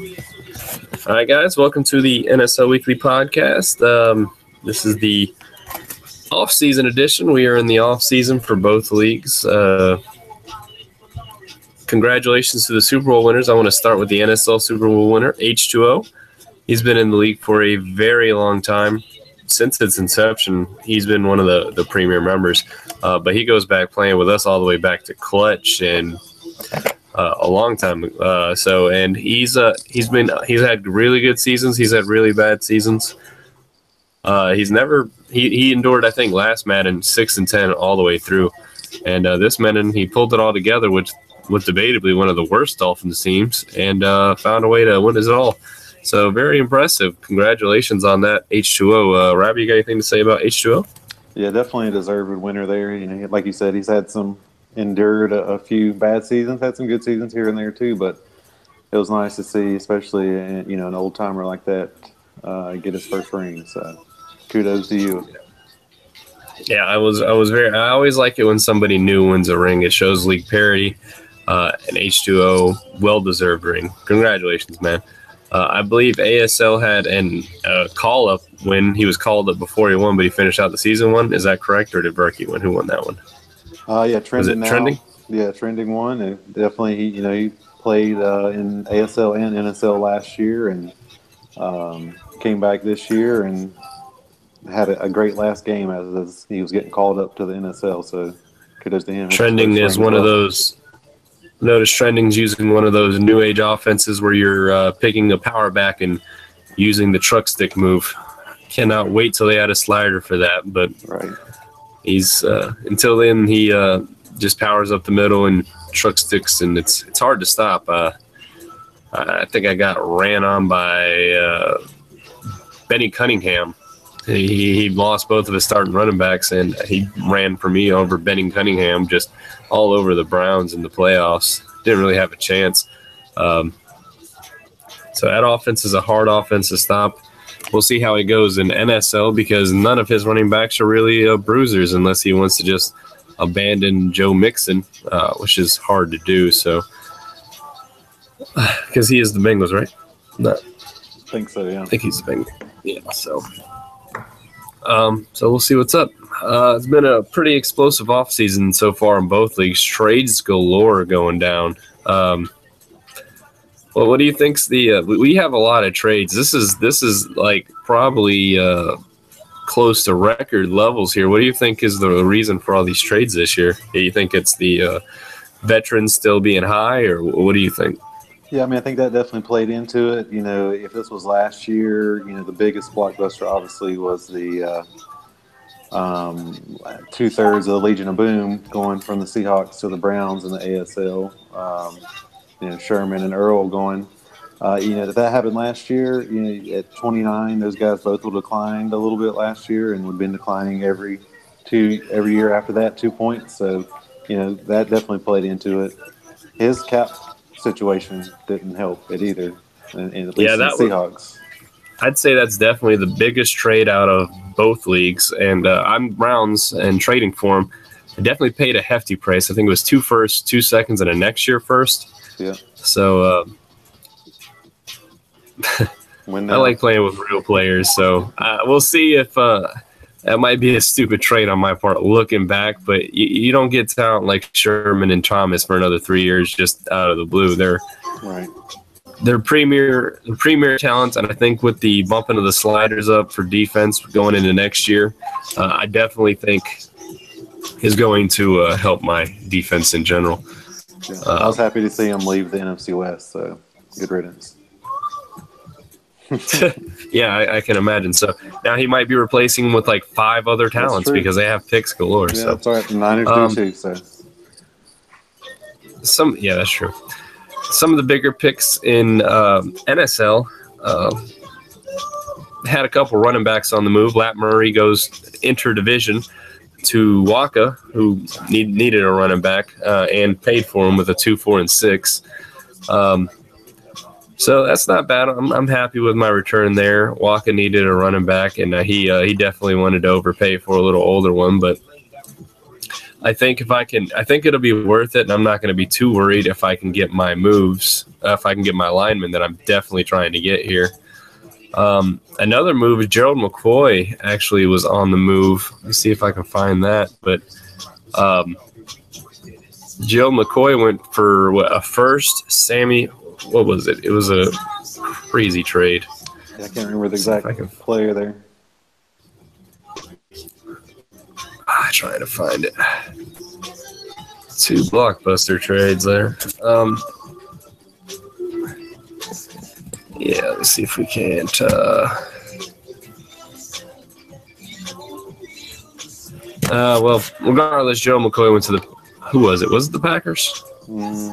All right, guys, welcome to the NSL Weekly Podcast. This is the off-season edition. We are in the off-season for both leagues. Congratulations to the Super Bowl winners. I want to start with the NSL Super Bowl winner, H2O. He's been in the league for a very long time. Since its inception, he's been one of the premier members. But he goes back playing with us all the way back to Clutch and a long time. And he's had really good seasons. He's had really bad seasons. He endured, I think, last Madden 6-10 all the way through. And this Madden, he pulled it all together with debatably one of the worst Dolphins teams and found a way to win it all. So very impressive. Congratulations on that, H2O. Robbie, you got anything to say about H2O? Yeah, definitely a deserved winner there. Like you said, he's endured a few bad seasons, had some good seasons here and there too, but it was nice to see, especially an old timer like that get his first ring. So kudos to you. Yeah, I always like it when somebody new wins a ring. It shows league parity. And H2O, well-deserved ring. Congratulations, man. I believe ASL had a call-up win. He was called up before he won, but he finished out the season one. Is that correct, or did Berkey win? Who won that one? Yeah, Trending. Trending? Yeah, Trending won. And definitely, he played in ASL and NSL last year and came back this year and had a great last game as he was getting called up to the NSL. So kudos to him. Trending is one of those. Notice Trending's using one of those new age offenses where you're picking a power back and using the truck stick move. Cannot wait till they add a slider for that. But right. He's until then he just powers up the middle and truck sticks, and it's hard to stop. I think I got ran on by Benny Cunningham. He lost both of his starting running backs, and he ran for me over Benny Cunningham just all over the Browns in the playoffs. Didn't really have a chance. So that offense is a hard offense to stop. We'll see how he goes in NSL because none of his running backs are really bruisers unless he wants to just abandon Joe Mixon, which is hard to do. So because he is the Bengals, right? No. I think so, yeah. I think he's the Bengals. Yeah, so we'll see what's up. It's been a pretty explosive offseason so far in both leagues. Trades galore going down. Well, what do you think's we have a lot of trades. This is like probably close to record levels here. What do you think is the reason for all these trades this year? Do you think it's the veterans still being high, or what do you think? Yeah, I think that definitely played into it. If this was last year, the biggest blockbuster obviously was the 2/3 of the Legion of Boom going from the Seahawks to the Browns in the ASL. Sherman and Earl going. If that happened last year, at 29, those guys both will declined a little bit last year and would have been declining every year after that, 2 points. So, that definitely played into it. His cap situation didn't help it either, and at least the Seahawks. I'd say that's definitely the biggest trade out of both leagues, and I'm Browns and trading for him. I definitely paid a hefty price. I think it was 2 firsts, 2 seconds, and a next year first. Yeah. So I like playing with real players. So we'll see if that might be a stupid trade on my part looking back, but you don't get talent like Sherman and Thomas for another 3 years just out of the blue. They're premier talent, and I think with the bumping of the sliders up for defense going into next year, I definitely think is going to help my defense in general. Yeah, I was happy to see him leave the NFC West, so good riddance. Yeah, I can imagine. So now he might be replacing with like 5 other talents because they have picks galore. Yeah, so. that's all right. The Niners do too. So that's true. Some of the bigger picks in NSL had a couple running backs on the move. Lat Murray goes interdivision to Waka, who needed a running back and paid for him with a 2, 4, and 6. So that's not bad. I'm happy with my return there. Waka needed a running back, and he definitely wanted to overpay for a little older one. But I think I think it'll be worth it, and I'm not going to be too worried if I can get my moves, if I can get my linemen that I'm definitely trying to get here. Another move is Gerald McCoy actually was on the move. Let me see if I can find that. But Gerald McCoy went for a first. Sammy, what was it? It was a crazy trade. Yeah, I can't remember the exact player there. Trying to find it. 2 blockbuster trades there. Yeah, let's see if we can't. Well, regardless, Joe McCoy went to the. Who was it? Was it the Packers? Was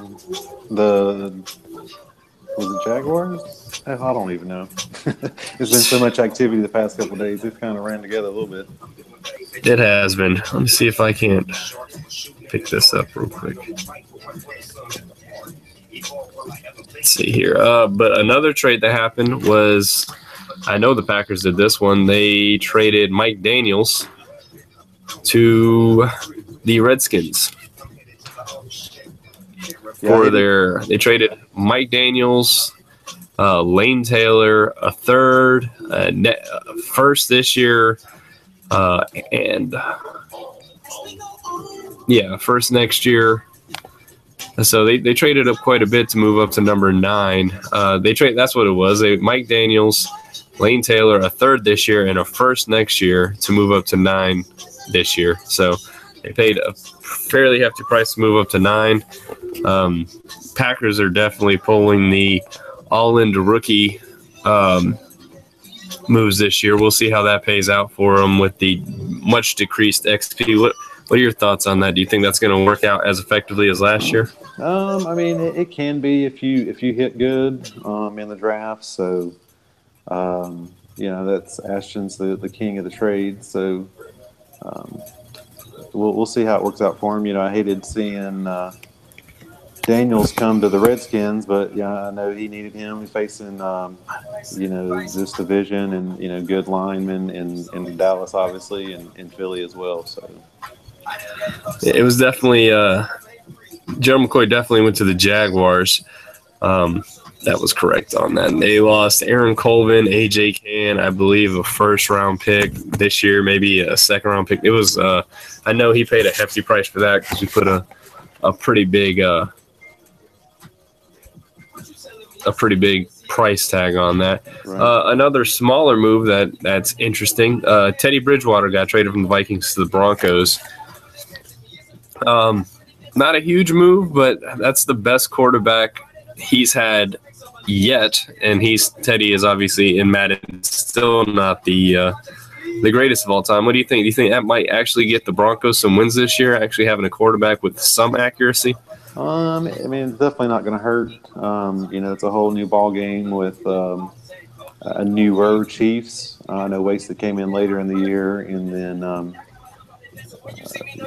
it Jaguars? I don't even know. There's been so much activity the past couple of days. It's kind of ran together a little bit. It has been. Let me see if I can't pick this up real quick. Let's see here. But another trade that happened was, I know the Packers did this one. They traded Mike Daniels to the Redskins. They traded Mike Daniels, Lane Taylor, a third, first this year, and first next year. So they traded up quite a bit to move up to number 9. That's what it was. Mike Daniels, Lane Taylor, a third this year, and a first next year to move up to 9 this year. So they paid a fairly hefty price to move up to 9. Packers are definitely pulling the all-in to rookie moves this year. We'll see how that pays out for them with the much decreased XP. What are your thoughts on that? Do you think that's going to work out as effectively as last year? I mean, it can be if you hit good in the draft. So, that's Ashton's the king of the trade. So, we'll see how it works out for him. I hated seeing Daniels come to the Redskins, but I know he needed him. He's facing this division and good linemen in Dallas, obviously, and in Philly as well. So it was definitely Joe McCoy definitely went to the Jaguars. That was correct on that. And they lost Aaron Colvin, AJ Cann, I believe a first-round pick this year, maybe a second-round pick. It was I know he paid a hefty price for that because we put a pretty big price tag on that. Right. Another smaller move that's interesting. Teddy Bridgewater got traded from the Vikings to the Broncos. Not a huge move, but that's the best quarterback he's had yet, and Teddy is obviously in Madden still not the greatest of all time. What do you think? Do you think that might actually get the Broncos some wins this year, actually having a quarterback with some accuracy? I mean, it's definitely not going to hurt. It's a whole new ball game with a newer Chiefs. I know Wasted came in later in the year, and then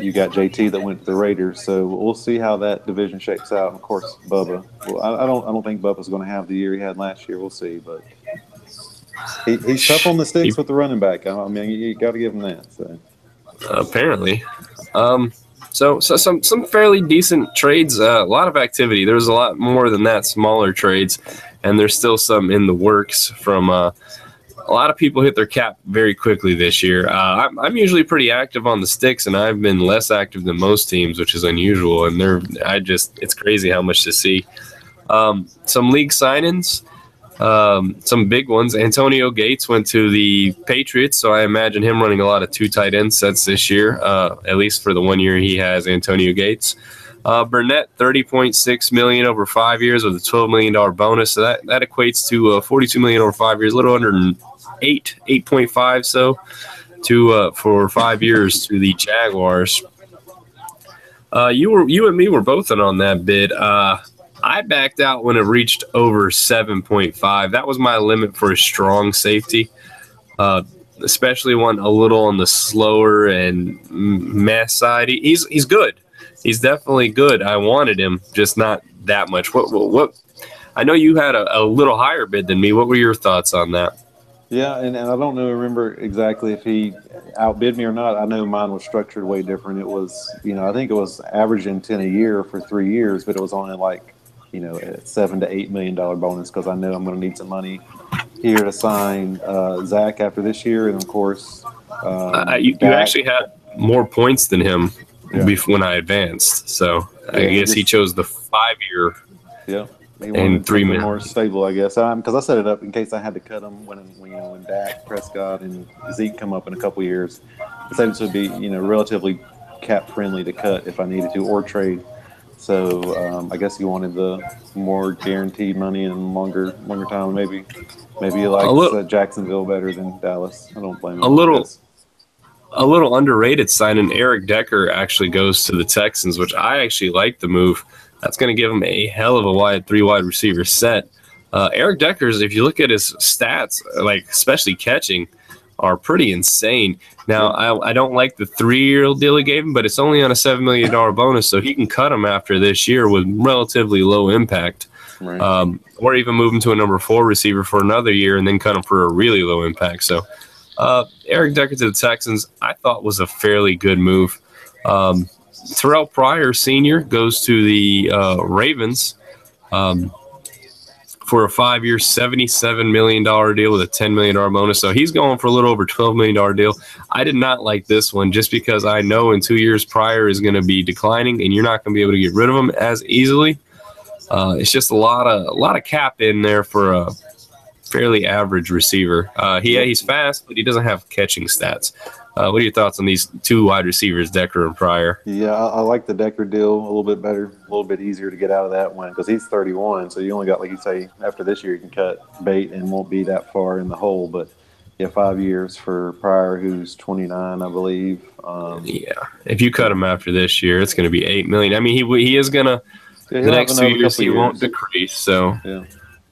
you got JT that went to the Raiders. So we'll see how that division shakes out. And of course, Bubba. Well, I don't think Bubba's going to have the year he had last year. We'll see, but he's tough on the sticks with the running back. I mean, you got to give him that. So apparently. So some fairly decent trades, a lot of activity. There was a lot more than that, smaller trades, and there's still some in the works from a lot of people hit their cap very quickly this year. I'm usually pretty active on the sticks, and I've been less active than most teams, which is unusual, and it's crazy how much to see. Some league signings. Some big ones. Antonio Gates went to the Patriots, so I imagine him running a lot of 2 tight end sets this year, at least for the 1 year he has Antonio Gates. Burnett, $30.6 million over 5 years with a $12 million bonus. So that equates to $42 million over 5 years, a little under 8.5 so for 5 years to the Jaguars. You and me were both in on that bid. I backed out when it reached over 7.5. That was my limit for a strong safety, especially one a little on the slower and mess side. He's good. He's definitely good. I wanted him, just not that much. What? I know you had a little higher bid than me. What were your thoughts on that? Yeah, and I don't remember exactly if he outbid me or not. I know mine was structured way different. It was, I think it was averaging 10 a year for 3 years, but it was only like, a $7 to $8 million bonus because I know I'm going to need some money here to sign Zach after this year, and of course, You Dak. actually had more points than him Yeah, when I advanced, so I guess he chose the 5-year. Yeah, he And wanted 3 something million. more stable, I guess. Because I set it up in case I had to cut him when Dak, Prescott, and Zeke come up in a couple years. I said this would be relatively cap friendly to cut if I needed to or trade. So I guess he wanted the more guaranteed money and longer time. Maybe he likes Jacksonville better than Dallas. I don't blame him. A little underrated signing. Eric Decker actually goes to the Texans, which I actually like the move. That's going to give him a hell of a 3 wide receiver set. Eric Decker's, if you look at his stats, like especially catching, are pretty insane. Now, I don't like the 3-year deal he gave him, but it's only on a $7 million bonus, so he can cut him after this year with relatively low impact. Right. Or even move him to a number 4 receiver for another year and then cut him for a really low impact. So Eric Decker to the Texans, I thought was a fairly good move. Terrell Pryor Sr. goes to the Ravens for a 5-year, $77 million deal with a $10 million bonus. So he's going for a little over $12 million deal. I did not like this one just because I know in 2 years Pryor is going to be declining and you're not going to be able to get rid of him as easily. It's just a lot of cap in there for a fairly average receiver. He's fast, but he doesn't have catching stats. What are your thoughts on these 2 wide receivers, Decker and Pryor? Yeah, I like the Decker deal a little bit better, a little bit easier to get out of that one because he's 31. So you only got, like you say, after this year you can cut bait and won't be that far in the hole. But yeah, 5 years for Pryor, who's 29, I believe. If you cut him after this year, it's going to be $8 million. I mean, he is going to the next 2 years he won't decrease. So, yeah.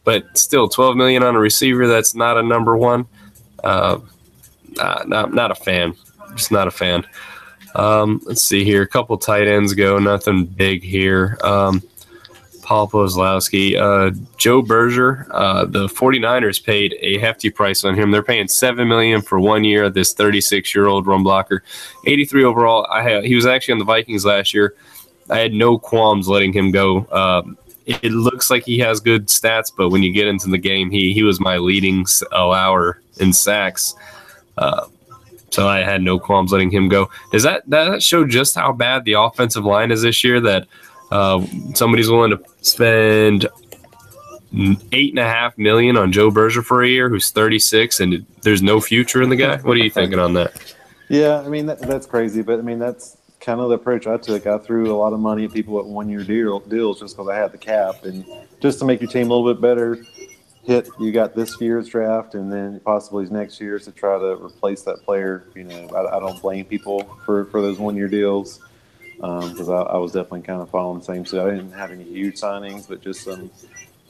But still, $12 million on a receiver that's not a number 1. Not a fan. Just not a fan. Let's see here. A couple tight ends go. Nothing big here. Paul Pozlowski. Joe Berger. The 49ers paid a hefty price on him. They're paying $7 million for 1 year. This 36-year-old run blocker. 83 overall. He was actually on the Vikings last year. I had no qualms letting him go. It looks like he has good stats, but when you get into the game, he was my leading allower in sacks. So I had no qualms letting him go. Does that show just how bad the offensive line is this year that somebody's willing to spend $8.5 million on Joe Berger for a year, who's 36, and there's no future in the guy? What are you thinking on that? Yeah, I mean, that's crazy, but I mean, that's kind of the approach I took. I threw a lot of money at people at 1-year deals just because I had the cap, and just to make your team a little bit better. You got this year's draft and then possibly next year's to try to replace that player. I don't blame people for those 1-year deals because I was definitely kind of following the same suit. I didn't have any huge signings, but just some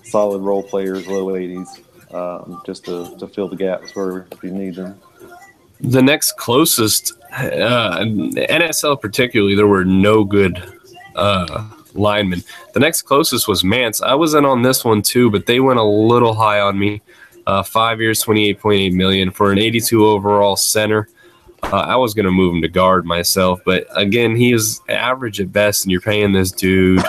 solid role players, low 80s, just to fill the gaps where if you need them. The next closest, NSL particularly, there were no good linemen. The next closest was Mance. I was in on this one too, but they went a little high on me. 5 years, $28.8 million for an 82 overall center. I was going to move him to guard myself, but again, he is average at best, and you're paying this dude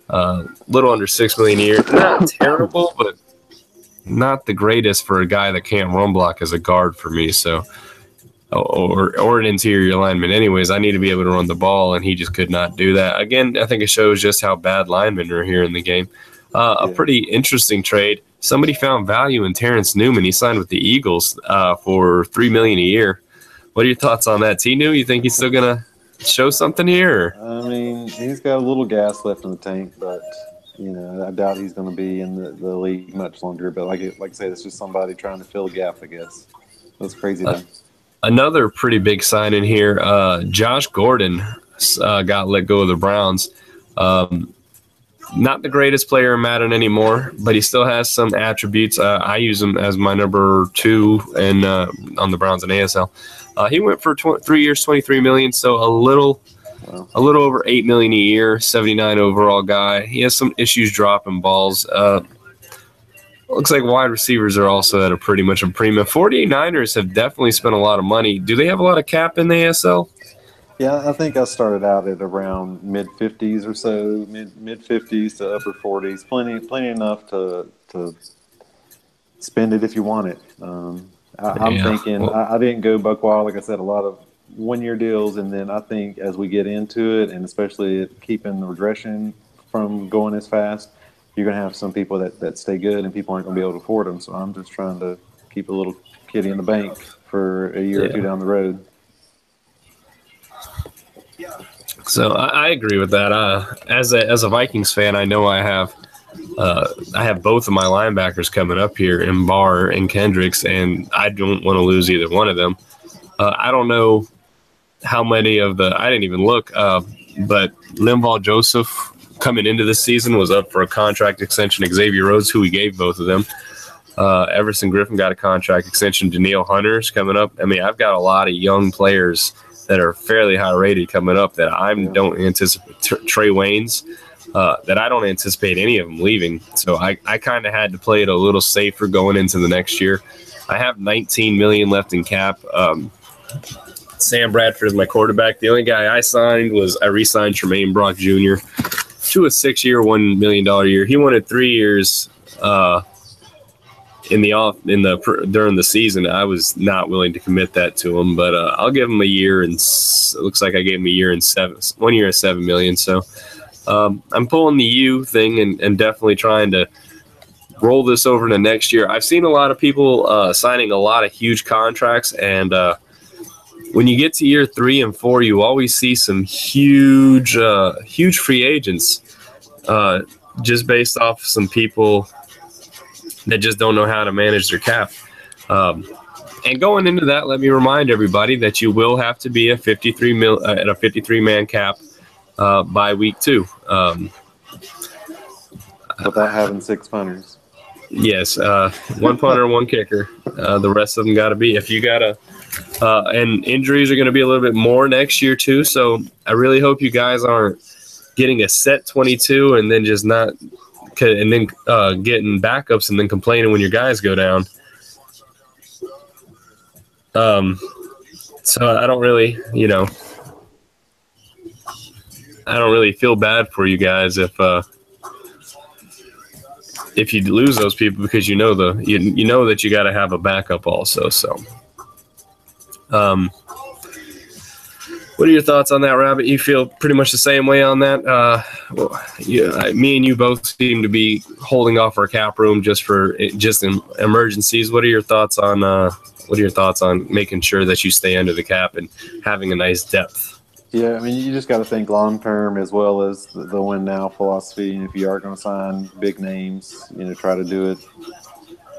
little under $6 million a year. Not terrible, but not the greatest for a guy that can't run block as a guard for me. So, or an interior lineman. Anyways, I need to be able to run the ball, and he just could not do that. Again, I think it shows just how bad linemen are here in the game. A pretty interesting trade. Somebody found value in Terrence Newman. He signed with the Eagles for $3 million a year. What are your thoughts on that, T-New? You think he's still gonna show something here? I mean, he's got a little gas left in the tank, but I doubt he's going to be in the league much longer. But like I say, it's just somebody trying to fill a gap, I guess. That's crazy. Another pretty big sign in here. Josh Gordon got let go of the Browns. Not the greatest player in Madden anymore, but he still has some attributes. I use him as my number 2 on the Browns and ASL. He went for 3 years, $23 million, so a little over $8 million a year. 79 overall guy. He has some issues dropping balls. Looks like wide receivers are also at a pretty much a premium. 49ers have definitely spent a lot of money. Do they have a lot of cap in the ASL? Yeah, I think I started out at around mid 50s or so, mid 50s to upper 40s. Plenty enough to spend it if you want it. I'm thinking I didn't go buck wild. Like I said, a lot of 1-year deals, and then I think as we get into it, and especially keeping the regression from going as fast, you're going to have some people that stay good, and people aren't going to be able to afford them. So I'm just trying to keep a little kitty in the bank for a year or two down the road. So I agree with that. As a Vikings fan, I know I have both of my linebackers coming up here in Barr and Kendricks, and I don't want to lose either one of them. I don't know how many of I didn't even look, but Linval Joseph coming into this season was up for a contract extension. Xavier Rhodes, who we gave both of them. Everson Griffin got a contract extension. Danielle Hunter's coming up. I mean, I've got a lot of young players that are fairly high rated coming up that I don't anticipate. Trey Waynes, that I don't anticipate any of them leaving. So I kind of had to play it a little safer going into the next year. I have $19 million left in cap. Sam Bradford is my quarterback. The only guy I re-signed Tremaine Brock Jr. to a 6-year, $1 million year. He wanted 3 years during the season. I was not willing to commit that to him, but I'll give him a year, and it looks like I gave him a year and 1 year at $7 million. So I'm pulling the U thing and definitely trying to roll this over to next year. I've seen a lot of people signing a lot of huge contracts, and when you get to year 3 and 4, you always see some huge free agents just based off some people that just don't know how to manage their cap. And going into that, let me remind everybody that you will have to be at a 53-man cap by week 2. Without having 6 punters. Yes, 1 punter, 1 kicker. The rest of them got to be. If you got to and injuries are going to be a little bit more next year too. So I really hope you guys aren't getting a set 22 and then just not, and then getting backups and then complaining when your guys go down. So I don't really, I don't really feel bad for you guys if you lose those people, because you know that you got to have a backup also. So. What are your thoughts on that, Rabbit? You feel pretty much the same way on that? Me and you both seem to be holding off our cap room just in emergencies. What are your thoughts on making sure that you stay under the cap and having a nice depth? Yeah, I mean, you just got to think long term as well as the win now philosophy. And if you are going to sign big names, try to do it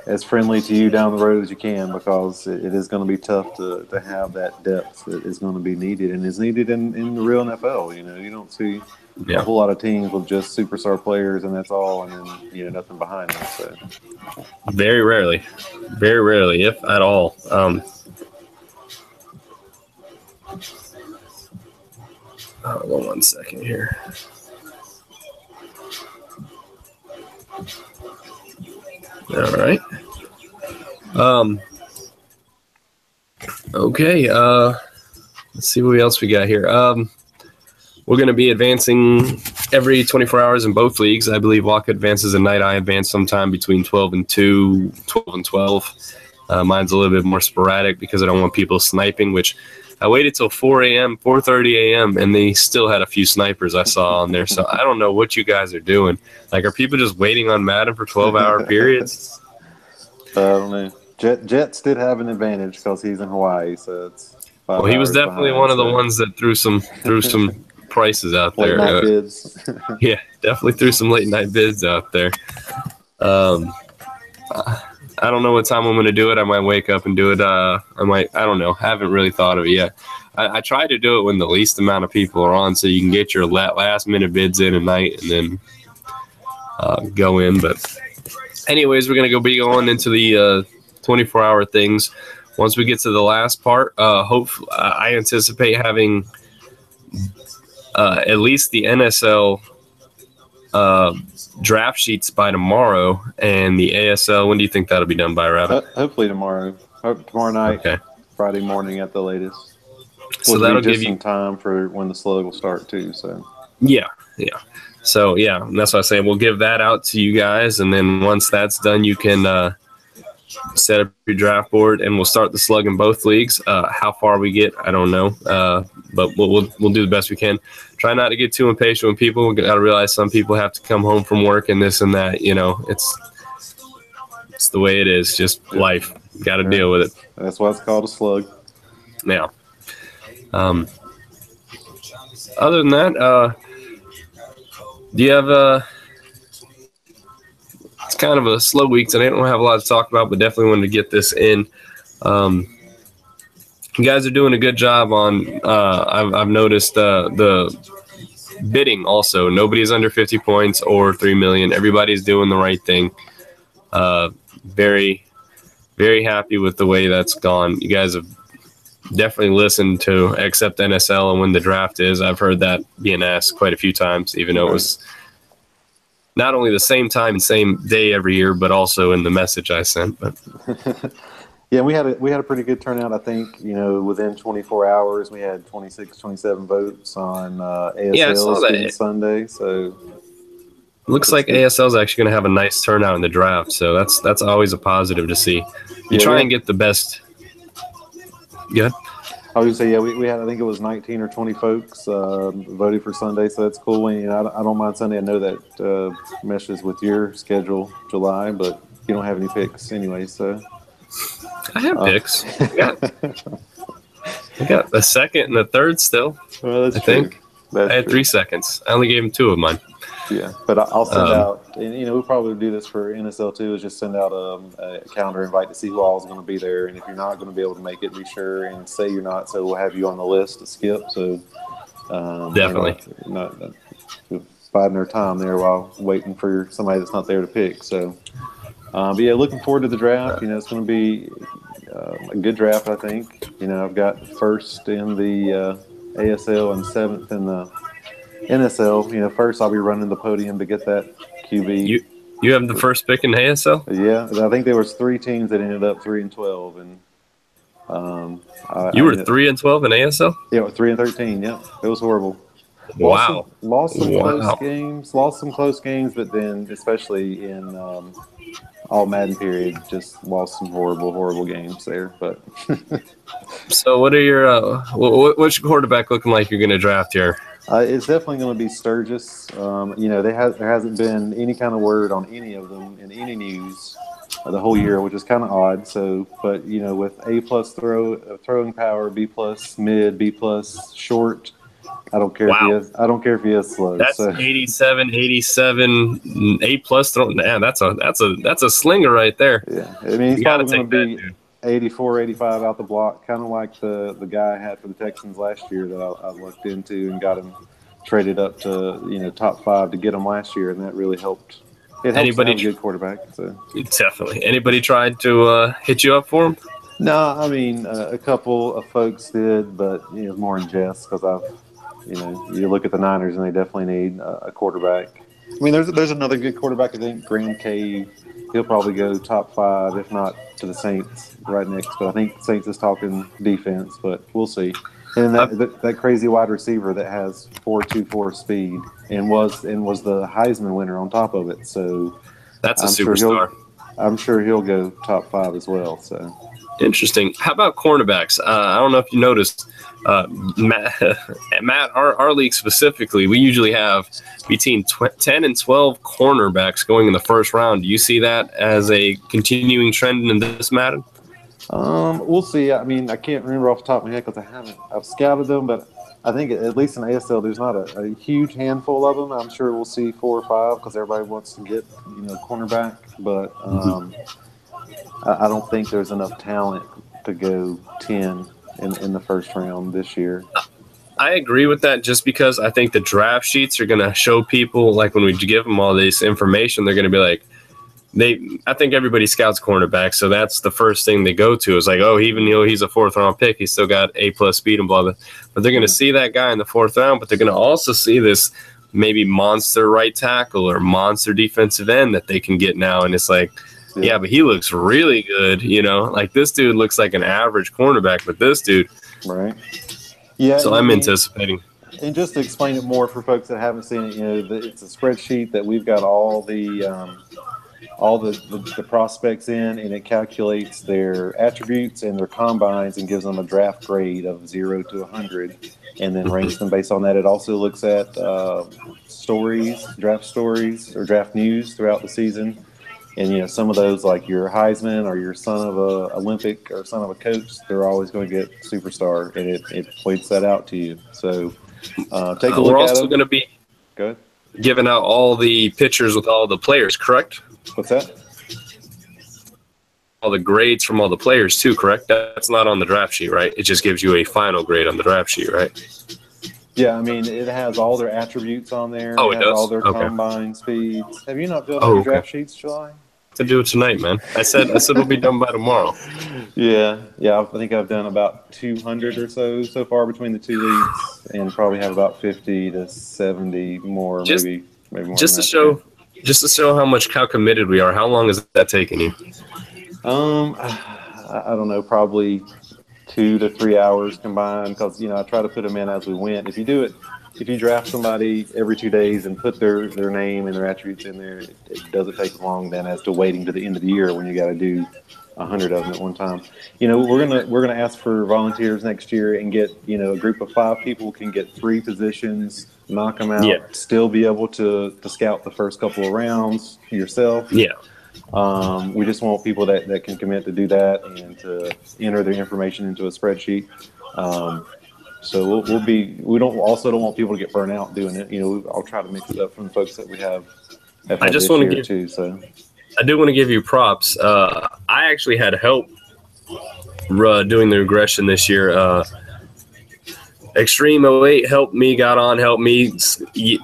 as friendly to you down the road as you can, because it is going to be tough to have that depth that is going to be needed and is needed in the real NFL. You don't see a whole lot of teams with just superstar players and that's all, and then nothing behind them. So very rarely, if at all. Hold on 1 second here. All right. Okay. Let's see what else we got here. We're going to be advancing every 24 hours in both leagues. I believe Waka advances at night. I advance sometime between 12 and 2, 12 and 12. Mine's a little bit more sporadic because I don't want people sniping, which I waited till 4:30 a.m., and they still had a few snipers I saw on there. So I don't know what you guys are doing. Like, are people just waiting on Madden for 12-hour periods? I don't know. Jets did have an advantage because he's in Hawaii, so it's 5 he was definitely one of the ones that threw some prices out there. Late night bids. Yeah, definitely threw some late night bids out there. I don't know what time I'm going to do it. I might wake up and do it. I don't know. I haven't really thought of it yet. I try to do it when the least amount of people are on, so you can get your last minute bids in at night and then go in. But anyways, we're going to be going into the 24-hour things. Once we get to the last part, hopefully, I anticipate having at least the NSL draft sheets by tomorrow, and the ASL. When do you think that'll be done by, Rabbit? Hopefully tomorrow. Tomorrow night. Okay. Friday morning at the latest. So that'll give you some time for when the slug will start too. So yeah. So yeah, and that's what I say. We'll give that out to you guys, and then once that's done, you can set up your draft board, and we'll start the slug in both leagues. How far we get, I don't know, but we'll do the best we can. Try not to get too impatient with people. We got to realize some people have to come home from work and this and that. You know, it's the way it is. Just life. Got to deal with it. That's why it's called a slug. Now, other than that, do you have it's kind of a slow week today. I don't have a lot to talk about, but definitely wanted to get this in. You guys are doing a good job on. I've noticed the bidding also. Nobody's under 50 points or 3 million. Everybody's doing the right thing. Very, very happy with the way that's gone. You guys have definitely listened to accept NSL and when the draft is. I've heard that being asked quite a few times, even though it was not only the same time and same day every year, but also in the message I sent. But yeah, we had a pretty good turnout. I think, within 24 hours, we had 26, 27 votes on ASL Sunday. So looks like ASL is actually going to have a nice turnout in the draft. So that's always a positive to see. You try and get the best. Good. I was going to say, we had, I think it was 19 or 20 folks voted for Sunday, so that's cool. And I don't mind Sunday. I know that meshes with your schedule, July, but you don't have any picks anyway, so. I have picks. I got a second and a third still. Well, that's true. I think. I had 3 seconds. I only gave him 2 of mine. Yeah, but I'll send out, and we'll probably do this for NSL too, is just send out a calendar invite to see who all is going to be there. And if you're not going to be able to make it, be sure and say you're not, so we'll have you on the list to skip. So definitely not biding our time there while waiting for somebody that's not there to pick. So, but yeah, looking forward to the draft. It's going to be a good draft, I think. I've got first in the ASL and 7th in the NSL. First I'll be running the podium to get that QB. You have the first pick in ASL? Yeah, I think there was 3 teams that ended up 3-12, and you were 3-12 in ASL? Yeah, 3-13. Yeah, it was horrible. Wow. Lost some close games, but then especially in all Madden period, just lost some horrible games there. But so, what are your what's your quarterback looking like? You're going to draft here? It's definitely going to be Sturgis. There hasn't been any kind of word on any of them in any news the whole year, which is kind of odd. So, but with A+ throwing power, B+ mid, B+ short. I don't care. Wow. I don't care if he is slow. That's 87, A+ throwing. Man, that's a slinger right there. Yeah, I mean he's probably going to be 84, 85 out the block, kind of like the guy I had for the Texans last year that I looked into and got him traded up to top 5 to get him last year, and that really helped. It helps to have a good quarterback. So. Definitely. Anybody tried to hit you up for him? No, I mean a couple of folks did, but more in jest because you look at the Niners and they definitely need a quarterback. I mean, there's another good quarterback. I think Graham Cave. He'll probably go top 5, if not to the Saints right next. But I think Saints is talking defense, but we'll see. And that crazy wide receiver that has 4.24 speed and was the Heisman winner on top of it. So that's a superstar. I'm sure he'll go top 5 as well. So interesting. How about cornerbacks? I don't know if you noticed, Matt, our league specifically, we usually have between 10 and 12 cornerbacks going in the first round. Do you see that as a continuing trend in this Madden? We'll see. I mean, I can't remember off the top of my head because I've scouted them, but I think at least in ASL, there's not a huge handful of them. I'm sure we'll see 4 or 5 because everybody wants to get cornerback, but I don't think there's enough talent to go 10 in the first round this year. I agree with that just because I think the draft sheets are going to show people, like when we give them all this information, they're going to be like, I think everybody scouts cornerback, so that's the first thing they go to is like, oh, even though he's a 4th round pick, he's still got A+ speed and blah, blah. But they're going to see that guy in the 4th round, but they're going to also see this maybe monster right tackle or monster defensive end that they can get now. And it's like, yeah, but he looks really good. Like this dude looks like an average cornerback, but this dude. Right. Yeah. So I'm anticipating. And just to explain it more for folks that haven't seen it, it's a spreadsheet that we've got all the prospects in, and it calculates their attributes and their combines and gives them a draft grade of 0 to 100, and then ranks them based on that. It also looks at draft stories or draft news throughout the season. And, some of those, like your Heisman or your son of a Olympic or son of a coach, they're always going to get superstar, and it points that out to you. So take a look at it. We're also going to be giving out all the pictures with all the players, correct? What's that? All the grades from all the players, too, correct? That's not on the draft sheet, right? It just gives you a final grade on the draft sheet, right? Yeah, I mean, it has all their attributes on there. Oh, it it has does? all their Okay. combine speeds. Have you not filled out your draft sheets, July? To do it tonight, man. I said it'll be done by tomorrow. Yeah. I think I've done about 200 or so far between the two leagues, and probably have about 50 to 70 more, maybe more. Just to show how committed we are. How long is that taking you? I don't know, probably 2 to 3 hours combined, because I try to put them in as we went. If you draft somebody every 2 days and put their name and their attributes in there, it doesn't take as long then as to waiting to the end of the year when you got to do 100 of them at one time. We're gonna ask for volunteers next year and get a group of 5 people can get 3 positions, knock them out, still be able to scout the first couple of rounds yourself. Yeah. We just want people that can commit to do that and to enter their information into a spreadsheet. So we don't want people to get burnt out doing it. I'll try to mix it up from the folks that we have I just want to give too. So I do want to give you props. I actually had help doing the regression this year. Extreme 08 helped me,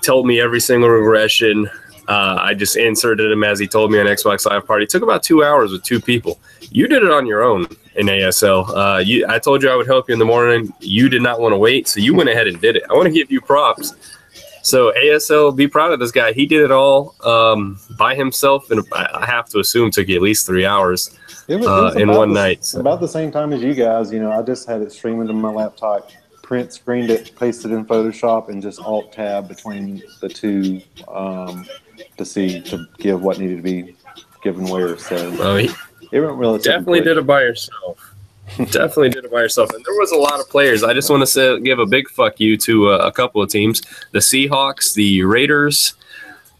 told me every single regression. I just inserted him as he told me on Xbox Live Party. It took about 2 hours with 2 people. You did it on your own in ASL. I told you I would help you in the morning. You did not want to wait, so you went ahead and did it. I want to give you props. So ASL, be proud of this guy. He did it all by himself, and I have to assume took you at least 3 hours it was in one night. So. About the same time as you guys. I just had it streaming to my laptop, print screened it, pasted in Photoshop, and just Alt-Tab between the two to give what needed to be given where. So it went relatively definitely quick. did it by yourself. Definitely did it by yourself. And there was a lot of players. I just want to give a big fuck you to a couple of teams. The Seahawks, the Raiders.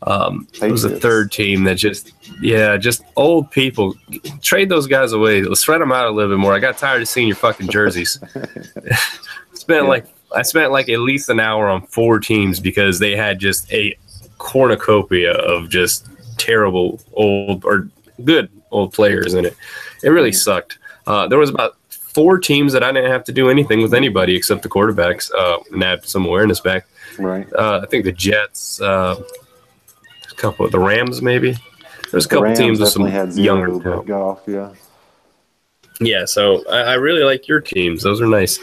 It was a third team that just old people. Trade those guys away. Let's spread them out a little bit more. I got tired of seeing your fucking jerseys. I spent like at least an hour on 4 teams because they had just a cornucopia of just terrible old or good old players in it. It really sucked. There was about 4 teams that I didn't have to do anything with anybody except the quarterbacks and add some awareness back. Right. I think the Jets, a couple of the Rams, maybe. There's a couple teams with some younger got off. Yeah. Yeah. So I really like your teams. Those are nice.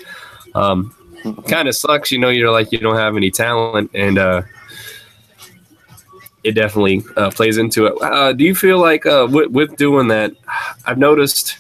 Kind of sucks, you're like you don't have any talent, and it definitely plays into it. Do you feel like with doing that, I've noticed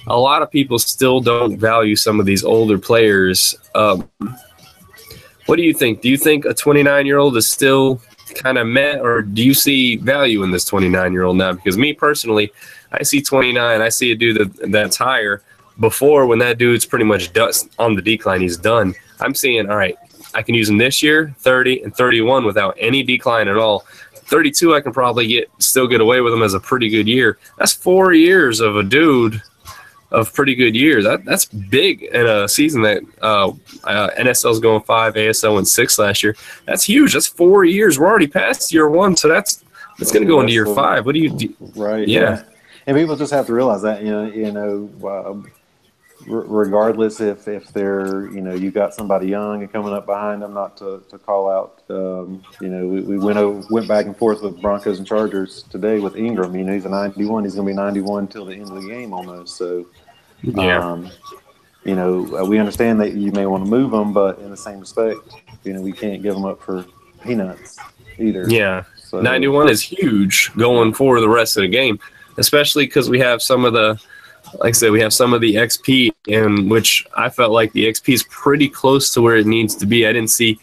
a lot of people still don't value some of these older players. What do you think? Do you think a 29-year-old is still kind of met, or do you see value in this 29-year-old now? Because me personally, I see 29. I see a dude that's higher. Before, when that dude's pretty much on the decline, he's done. I'm seeing, all right, I can use him this year, 30 and 31 without any decline at all. 32, I can probably still get away with him as a pretty good year. That's 4 years of a dude of pretty good years. That's big in a season that NSL's going 5, ASL went 6 last year. That's huge. That's 4 years. We're already past year 1, so that's going to go into year 5. What do you do? Right. Yeah. And people just have to realize that, regardless if they're, you got somebody young and coming up behind them, not to call out, we went back and forth with Broncos and Chargers today with Ingram. He's a 91. He's going to be 91 till the end of the game almost. So, we understand that you may want to move them, but in the same respect, we can't give them up for peanuts either. Yeah, So 91 is huge going for the rest of the game, especially because we have some of the, like I said, we have some of the XP, in which I felt like the XP is pretty close to where it needs to be. I didn't see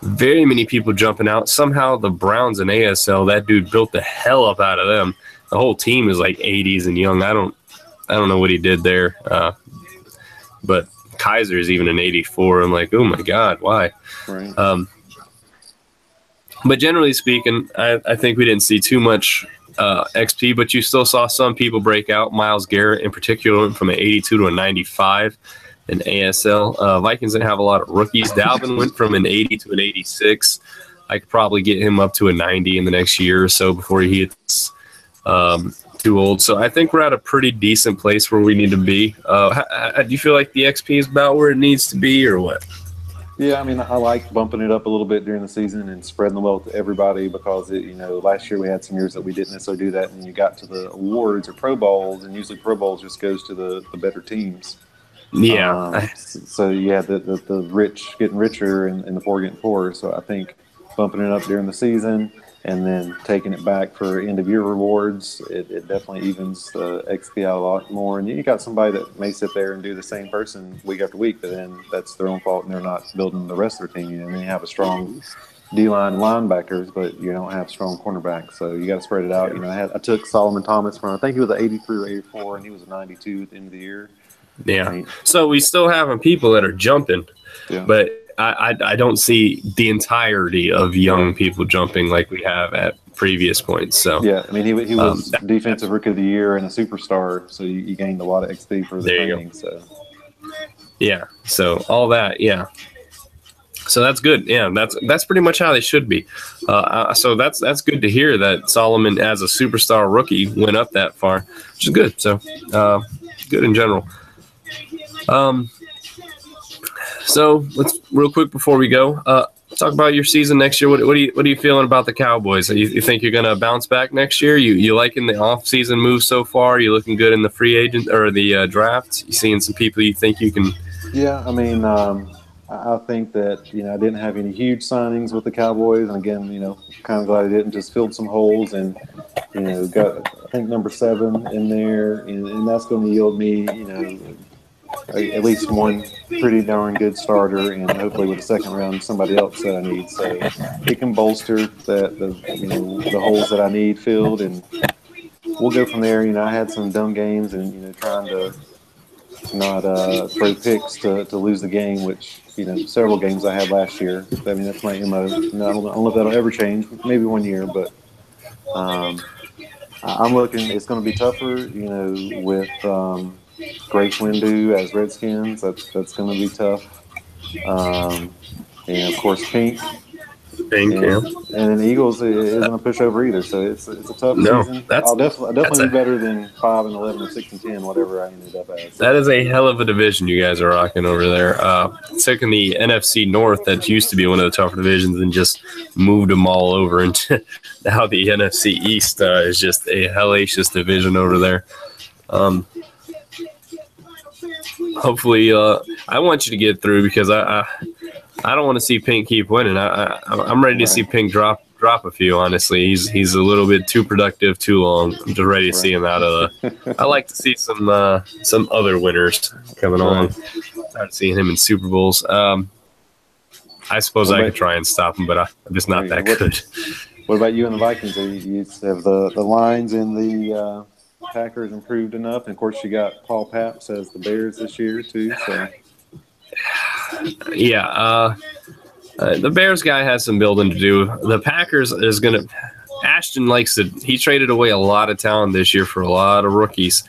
very many people jumping out. Somehow the Browns and ASL, that dude built the hell up out of them. The whole team is like 80s and young. I don't know what he did there, but Kaiser is even an 84. I'm like, oh my God, why? Right. But generally speaking, I think we didn't see too much XP, but you still saw some people break out. Myles Garrett in particular went from an 82 to a 95 in ASL. Vikings didn't have a lot of rookies. Dalvin went from an 80 to an 86. I could probably get him up to a 90 in the next year or so before he gets too old. So I think we're at a pretty decent place where we need to be. Do you feel like the XP is about where it needs to be or what? Yeah, I mean, I like bumping it up a little bit during the season and spreading the wealth to everybody because, last year we had some years that we didn't necessarily do that. And you got to the awards or Pro Bowls, and usually Pro Bowls just goes to the better teams. Yeah. So, yeah, the rich getting richer and the poor getting poorer. So I think bumping it up during the season and then taking it back for end-of-year rewards, it definitely evens the XP out a lot more. And you got somebody that may sit there and do the same person week after week, but then that's their own fault and they're not building the rest of their team. And then you have a strong D-line and linebackers, but you don't have strong cornerbacks. So you got to spread it out. I took Solomon Thomas from, I think he was an 83 or 84, and he was a 92 at the end of the year. Yeah. So we still having people that are jumping, but I don't see the entirety of young people jumping like we have at previous points. So yeah, I mean he was defensive rookie of the year and a superstar, so you gained a lot of XP for the training. So yeah, so all that, yeah. So that's good. Yeah, that's pretty much how they should be. So that's good to hear that Solomon, as a superstar rookie, went up that far, which is good. So good in general. So let's real quick before we go talk about your season next year. What are you feeling about the Cowboys? You think you're gonna bounce back next year? You liking the offseason moves so far? You looking good in the free agent or the draft? You seeing some people you think you can? Yeah, I mean, I think that I didn't have any huge signings with the Cowboys, and again, kind of glad I didn't. Just filled some holes, and got I think number 7 in there, and that's going to yield me at least one pretty darn good starter, and hopefully with the second round somebody else that I need. So it can bolster the holes that I need filled, and we'll go from there. I had some dumb games, and trying to not throw picks to lose the game, which several games I had last year. I mean, that's my MO. I don't know if that'll ever change. Maybe one year, but I'm looking. It's going to be tougher, with Grace Windu as Redskins. That's going to be tough. And of course, Pink. And then the Eagles isn't a pushover either. So it's a tough season. I'll definitely be better than 5-11 or 6-10, whatever I ended up as. That is a hell of a division you guys are rocking over there. Taking the NFC North, that used to be one of the tougher divisions, and just moved them all over into now the NFC East is just a hellacious division over there. Hopefully, I want you to get through because I don't want to see Pink keep winning. I'm ready to see Pink drop a few. Honestly, he's a little bit too productive too long. I'm just ready to see him out of the. I like to see some other winners coming on. Start seeing him in Super Bowls. I suppose I could try and stop him, but I'm just not that good. What about you and the Vikings? You have the lines in the Packers improved enough, and of course you got Paul Papps as the Bears this year too. So. Yeah, the Bears guy has some building to do. The Packers is going to – Ashton likes to – he traded away a lot of talent this year for a lot of rookies.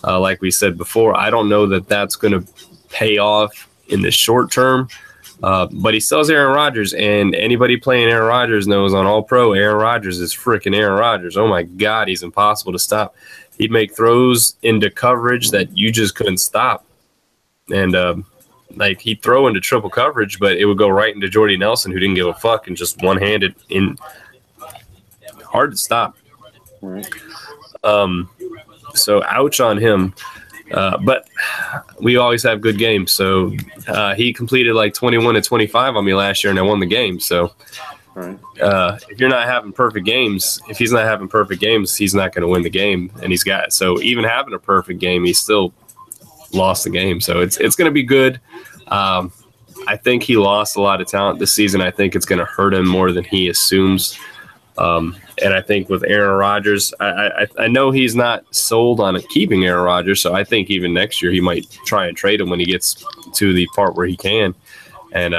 Like we said before, I don't know that that's going to pay off in the short term, but he still has Aaron Rodgers, and anybody playing Aaron Rodgers knows on All-Pro, Aaron Rodgers is freaking Aaron Rodgers. Oh, my God, he's impossible to stop. He'd make throws into coverage that you just couldn't stop. And he'd throw into triple coverage, but it would go right into Jordy Nelson, who didn't give a fuck, and just one-handed in. Hard to stop. Right. So ouch on him. But we always have good games. So he completed like 21 to 25 on me last year, and I won the game. So Right. If you're not having perfect games, if he's not having perfect games, he's not going to win the game. And so even having a perfect game, he still lost the game. So it's going to be good. I think he lost a lot of talent this season. I think it's going to hurt him more than he assumes. And I think with Aaron Rodgers, I know he's not sold on keeping Aaron Rodgers. So I think even next year he might try and trade him when he gets to the part where he can. And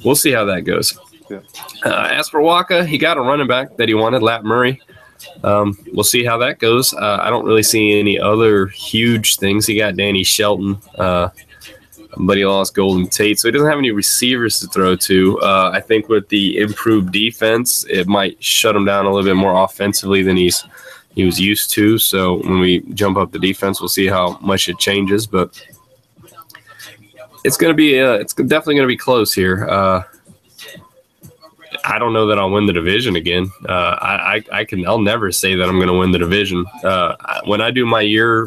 we'll see how that goes. Yeah. As for Waka, he got a running back that he wanted, Lat Murray. We'll see how that goes. I don't really see any other huge things. He got Danny Shelton, but he lost Golden Tate, so he doesn't have any receivers to throw to. I think with the improved defense, it might shut him down a little bit more offensively than he was used to. So when we jump up the defense, we'll see how much it changes. But it's going to be it's definitely going to be close here. I don't know that I'll win the division again. I'll never say that I'm going to win the division. When I do my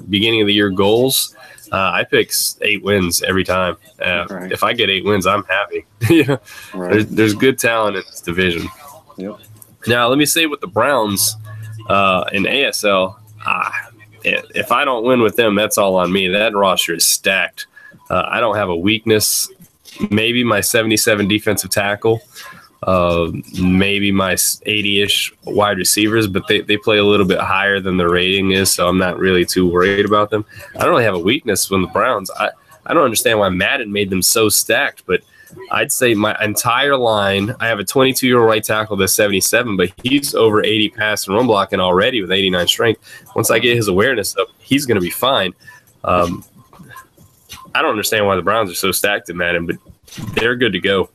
beginning of the year goals, I pick 8 wins every time. Right. If I get 8 wins, I'm happy. Yeah. Right. There's good talent in this division. Yep. Now, let me say with the Browns in ASL, if I don't win with them, that's all on me. That roster is stacked. I don't have a weakness. Maybe my 77 defensive tackle. Maybe my 80-ish wide receivers, but they play a little bit higher than the rating is, so I'm not really too worried about them. I don't really have a weakness from the Browns. I don't understand why Madden made them so stacked, but I'd say my entire line, I have a 22-year-old right tackle that's 77, but he's over 80 pass and run blocking already with 89 strength. Once I get his awareness up, he's going to be fine. I don't understand why the Browns are so stacked in Madden, but they're good to go.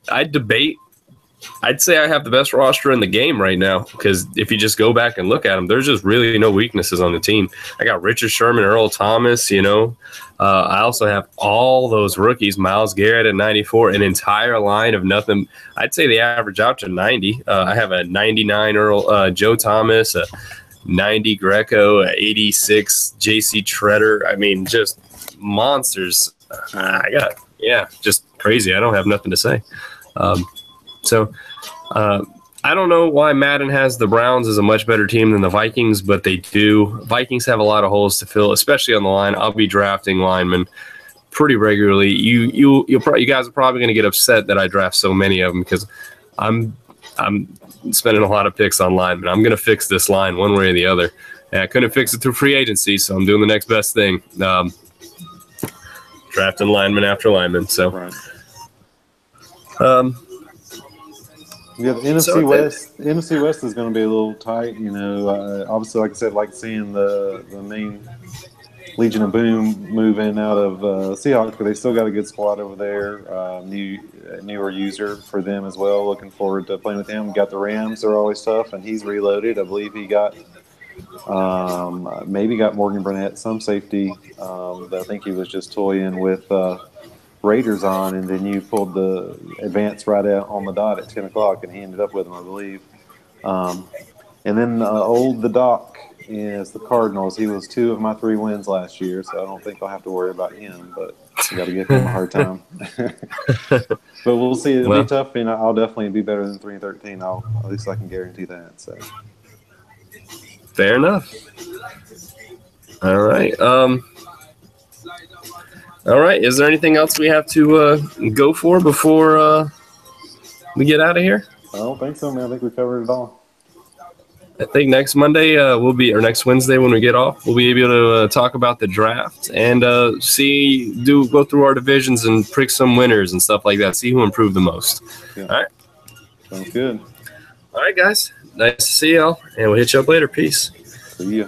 I'd debate. I'd say I have the best roster in the game right now because if you just go back and look at them, there's just really no weaknesses on the team. I got Richard Sherman, Earl Thomas, I also have all those rookies, Myles Garrett at 94, an entire line of nothing. I'd say they average out to 90. I have a 99 Joe Thomas, a 90 Greco, a 86 J.C. Treader. I mean, just monsters. Just crazy. I don't have nothing to say. I don't know why Madden has the Browns as a much better team than the Vikings, but they do. Vikings have a lot of holes to fill, especially on the line. I'll be drafting linemen pretty regularly. You guys are probably going to get upset that I draft so many of them because I'm spending a lot of picks on linemen. I'm going to fix this line one way or the other. And I couldn't fix it through free agency, so I'm doing the next best thing. Drafting lineman after lineman. So, right. Yeah, the NFC West. The NFC West is going to be a little tight. Obviously, like I said, like seeing the main Legion of Boom move in out of Seahawks, but they still got a good squad over there. Newer user for them as well. Looking forward to playing with him. Got the Rams; they're always tough, and he's reloaded. I believe he got. Maybe got Morgan Burnett, some safety. I think he was just toying with Raiders on, and then you pulled the advance right out on the dot at 10 o'clock, and he ended up with them, I believe. And then the Doc is the Cardinals. He was 2 of my 3 wins last year, so I don't think I'll have to worry about him, but I got to give him a hard time. But we'll see. It'll be tough, and I'll definitely be better than 3-13. At least I can guarantee that. So. Fair enough. All right. All right. Is there anything else we have to go for before we get out of here? I don't think so, man. I think we covered it all. I think next Monday next Wednesday when we get off, we'll be able to talk about the draft and go through our divisions and pick some winners and stuff like that. See who improved the most. Yeah. All right. Sounds good. All right, guys. Nice to see y'all, and we'll hit you up later. Peace. See ya.